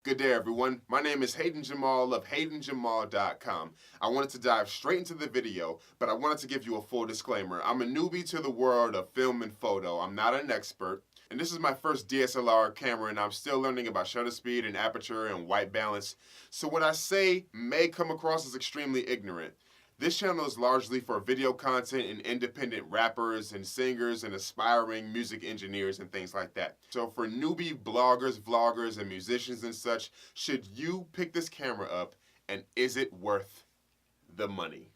Good day, everyone. My name is Hayden Jamal of HaydenJamal.com. I wanted to dive straight into the video, but I wanted to give you a full disclaimer. I'm a newbie to the world of film and photo. I'm not an expert, and this is my first DSLR camera, and I'm still learning about shutter speed and aperture and white balance. So what I say may come across as extremely ignorant. This channel is largely for video content and independent rappers and singers and aspiring music engineers and things like that. So for newbie bloggers, vloggers, and musicians and such, should you pick this camera up, and is it worth the money?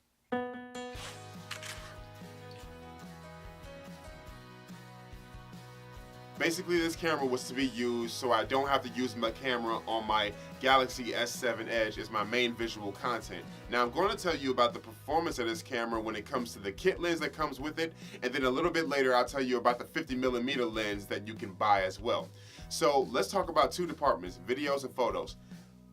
Basically, this camera was to be used so I don't have to use my camera on my Galaxy S7 Edge as my main visual content. Now, I'm going to tell you about the performance of this camera when it comes to the kit lens that comes with it, and then a little bit later I'll tell you about the 50mm lens that you can buy as well. So let's talk about two departments, videos and photos.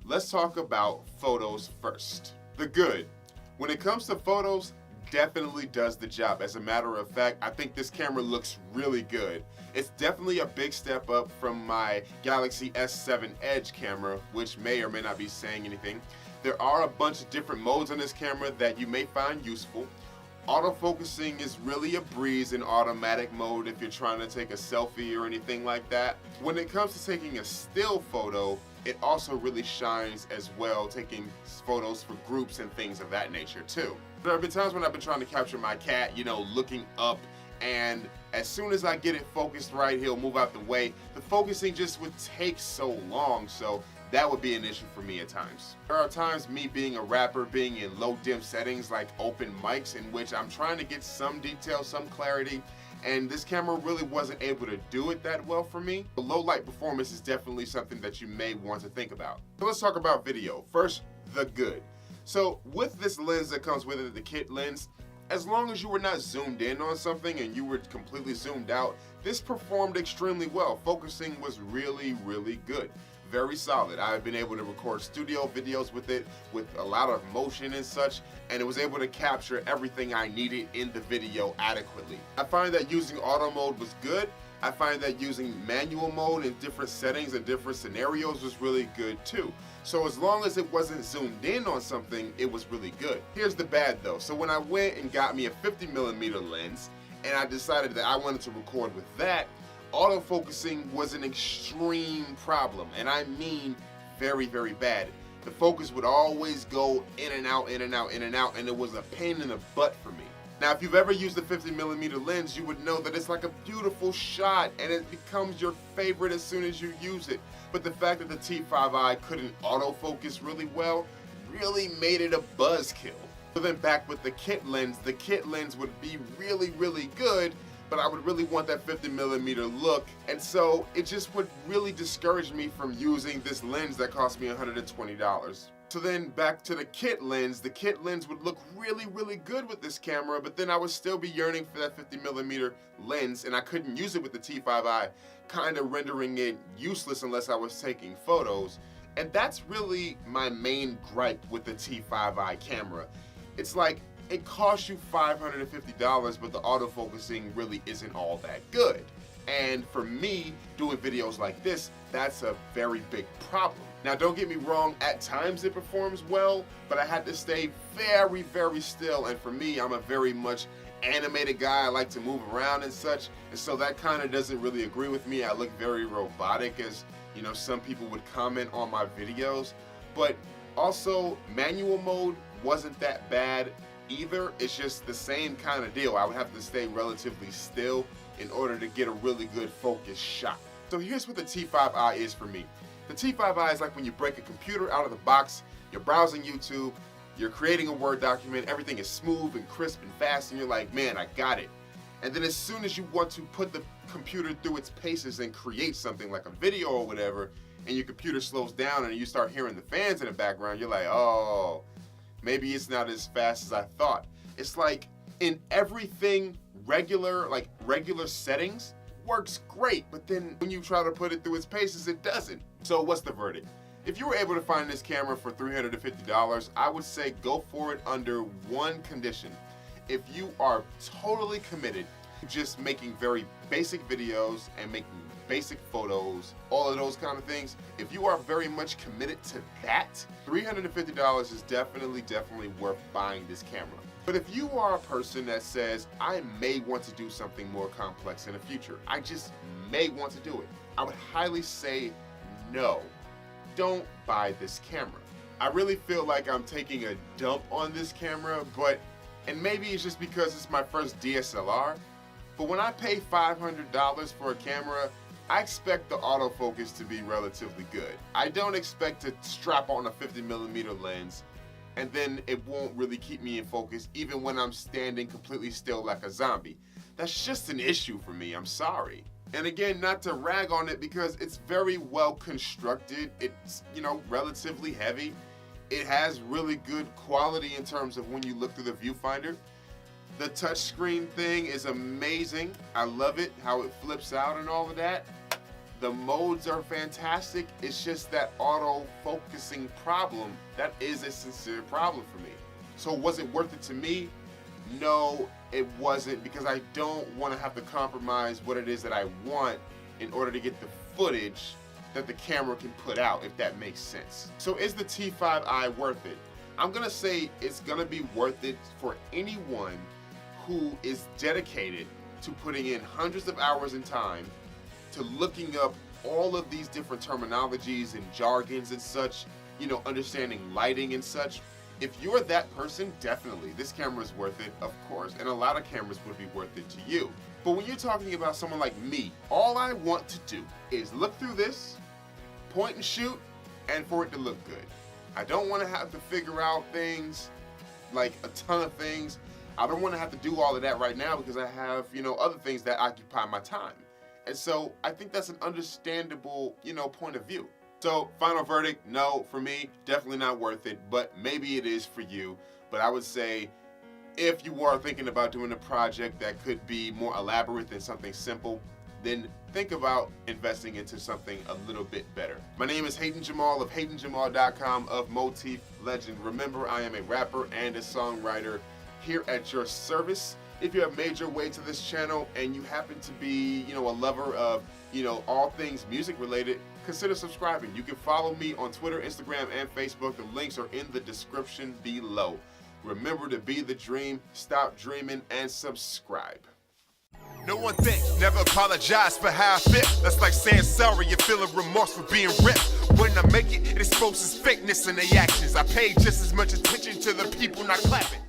Let's talk about photos first. The good. When it comes to photos, definitely does the job. As a matter of fact, I think this camera looks really good. It's definitely a big step up from my Galaxy S7 Edge camera, which may or may not be saying anything. There are a bunch of different modes on this camera that you may find useful. Autofocusing is really a breeze in automatic mode if you're trying to take a selfie or anything like that. When it comes to taking a still photo, it also really shines as well, taking photos for groups and things of that nature too. There have been times when I've been trying to capture my cat, looking up, and as soon as I get it focused right, he'll move out the way. The focusing just would take so long, so that would be an issue for me at times. There are times, me being a rapper, being in low dim settings like open mics, in which I'm trying to get some detail, some clarity, and this camera really wasn't able to do it that well for me. The low light performance is definitely something that you may want to think about. So let's talk about video. First, the good. So with this lens that comes with it, the kit lens, as long as you were not zoomed in on something and you were completely zoomed out, this performed extremely well. Focusing was really, really good. Very solid. I've been able to record studio videos with it with a lot of motion and such, and it was able to capture everything I needed in the video adequately. I find that using auto mode was good. I find that using manual mode in different settings and different scenarios was really good too. So as long as it wasn't zoomed in on something, it was really good. Here's the bad though. So when I went and got me a 50mm lens and I decided that I wanted to record with that, autofocusing was an extreme problem, and I mean very, very bad. The focus would always go in and out, in and out, in and out, and it was a pain in the butt for me. Now, if you've ever used a 50mm lens, you would know that it's like a beautiful shot and it becomes your favorite as soon as you use it. But the fact that the T5i couldn't autofocus really well really made it a buzzkill. So then back with the kit lens would be really, really good, but I would really want that 50mm look, and so it just would really discourage me from using this lens that cost me $120. So then back to the kit lens would look really, really good with this camera, but then I would still be yearning for that 50mm lens, and I couldn't use it with the T5i, kind of rendering it useless unless I was taking photos. And that's really my main gripe with the T5i camera. It's like, it costs you $550, but the autofocusing really isn't all that good. And for me, doing videos like this, that's a very big problem. Now, don't get me wrong, at times it performs well, but I had to stay very, very still. And for me, I'm a very much animated guy. I like to move around and such. And so that kind of doesn't really agree with me. I look very robotic, as some people would comment on my videos. But also, manual mode wasn't that bad either. It's just the same kind of deal. I would have to stay relatively still in order to get a really good focus shot. So here's what the T5i is for me. The T5i is like when you break a computer out of the box, you're browsing YouTube, you're creating a Word document, everything is smooth and crisp and fast, and you're like, man, I got it. And then as soon as you want to put the computer through its paces and create something like a video or whatever, and your computer slows down and you start hearing the fans in the background, you're like, oh, maybe it's not as fast as I thought. It's like in everything regular settings works great, but then when you try to put it through its paces, it doesn't. So what's the verdict? If you were able to find this camera for $350, I would say go for it under one condition. If you are totally committed to just making very basic videos and making basic photos, all of those kind of things. If you are very much committed to that, $350 is definitely worth buying this camera. But if you are a person that says, I may want to do something more complex in the future, I just may want to do it, I would highly say no, don't buy this camera. I really feel like I'm taking a dump on this camera, and maybe it's just because it's my first DSLR, but when I pay $500 for a camera, I expect the autofocus to be relatively good. I don't expect to strap on a 50mm lens and then it won't really keep me in focus even when I'm standing completely still like a zombie. That's just an issue for me, I'm sorry. And again, not to rag on it because it's very well constructed. It's, relatively heavy. It has really good quality in terms of when you look through the viewfinder. The touchscreen thing is amazing. I love it, how it flips out and all of that. The modes are fantastic. It's just that auto-focusing problem, that is a sincere problem for me. So was it worth it to me? No, it wasn't, because I don't want to have to compromise what it is that I want in order to get the footage that the camera can put out, if that makes sense. So is the T5i worth it? I'm gonna say it's gonna be worth it for anyone who is dedicated to putting in hundreds of hours in time to looking up all of these different terminologies and jargons and such, understanding lighting and such. If you're that person, definitely, this camera is worth it, of course, and a lot of cameras would be worth it to you. But when you're talking about someone like me, all I want to do is look through this, point and shoot, and for it to look good. I don't want to have to figure out things, like a ton of things. I don't want to have to do all of that right now because I have, other things that occupy my time. And so I think that's an understandable, point of view. So final verdict, no, for me, definitely not worth it, but maybe it is for you. But I would say if you are thinking about doing a project that could be more elaborate than something simple, then think about investing into something a little bit better. My name is Hayden Jamal of HaydenJamal.com of Motif Legend. Remember, I am a rapper and a songwriter here at your service. If you have made your way to this channel and you happen to be, a lover of, all things music related, consider subscribing. You can follow me on Twitter, Instagram, and Facebook. The links are in the description below. Remember to be the dream, stop dreaming, and subscribe. No one thinks, never apologize for how I feel. That's like saying sorry, you're feeling remorse for being ripped. When I make it, it exposes fakeness in their actions. I pay just as much attention to the people not clapping.